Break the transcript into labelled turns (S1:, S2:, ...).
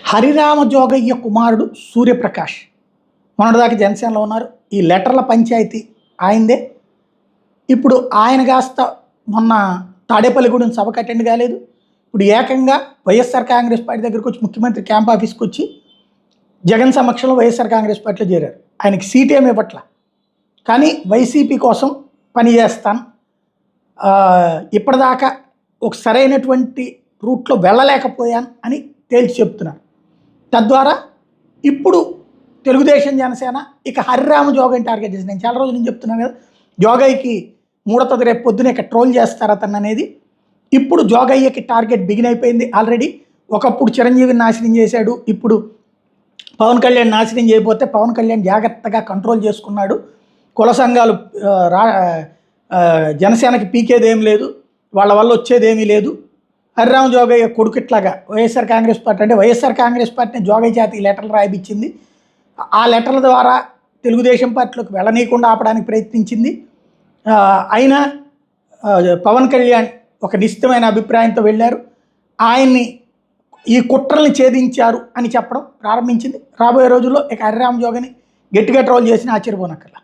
S1: హరిరామ జోగయ్య కుమారుడు సూర్యప్రకాష్ మొన్నటిదాకా జనసేనలో ఉన్నారు. ఈ లెటర్ల పంచాయతీ ఆయనదే. ఇప్పుడు ఆయన కాస్త మొన్న తాడేపల్లిగూడెం సభకు అటెండ్ కాలేదు. ఇప్పుడు ఏకంగా వైఎస్ఆర్ కాంగ్రెస్ పార్టీ దగ్గరకు వచ్చి ముఖ్యమంత్రి క్యాంప్ ఆఫీస్కి వచ్చి జగన్ సమక్షంలో వైఎస్ఆర్ కాంగ్రెస్ పార్టీలో చేరారు. ఆయనకి సీట్ ఏమి ఇవ్వట్ల, కానీ వైసీపీ కోసం పనిచేస్తాను, ఇప్పటిదాకా ఒక సరైనటువంటి రూట్లో వెళ్ళలేకపోయాను అని తేల్చి చెప్తున్నారు. తద్వారా ఇప్పుడు తెలుగుదేశం జనసేన ఇక హరిరామ జోగయ్యని టార్గెట్ చేసి, నేను చాలా రోజుల నుంచి చెప్తున్నాను కదా, జోగయ్యకి మూడతది రేపు పొద్దున ఇక ట్రోల్ చేస్తారు అతను అనేది. ఇప్పుడు జోగయ్యకి టార్గెట్ బిగిన్ అయిపోయింది ఆల్రెడీ. ఒకప్పుడు చిరంజీవిని నాశనం చేశాడు, ఇప్పుడు పవన్ కళ్యాణ్ నాశనం చేయబోతే పవన్ కళ్యాణ్ జాగ్రత్తగా కంట్రోల్ చేసుకున్నాడు. కుల సంఘాలు జనసేనకి పీకేదేం లేదు, వాళ్ళ వల్ల వచ్చేదేమీ లేదు. హరిరామ జోగయ్య కొడుకు ఇట్లాగా వైఎస్ఆర్ కాంగ్రెస్ పార్టీ అంటే వైఎస్ఆర్ కాంగ్రెస్ పార్టీని జోగయ్య జాతి లెటర్లు రాయిపించింది. ఆ లెటర్ల ద్వారా తెలుగుదేశం పార్టీలోకి వెళ్ళనీయకుండా ఆపడానికి ప్రయత్నించింది. అయినా పవన్ కళ్యాణ్ ఒక నిశ్చితమైన అభిప్రాయంతో వెళ్ళారు. ఆయన్ని ఈ కుట్రల్ని ఛేదించారు అని చెప్పడం ప్రారంభించింది. రాబోయే రోజుల్లో ఇక హరిరామ జోగని గట్టిగా ట్రోల్ చేసిన ఆశ్చర్యపోనక్కర్లా.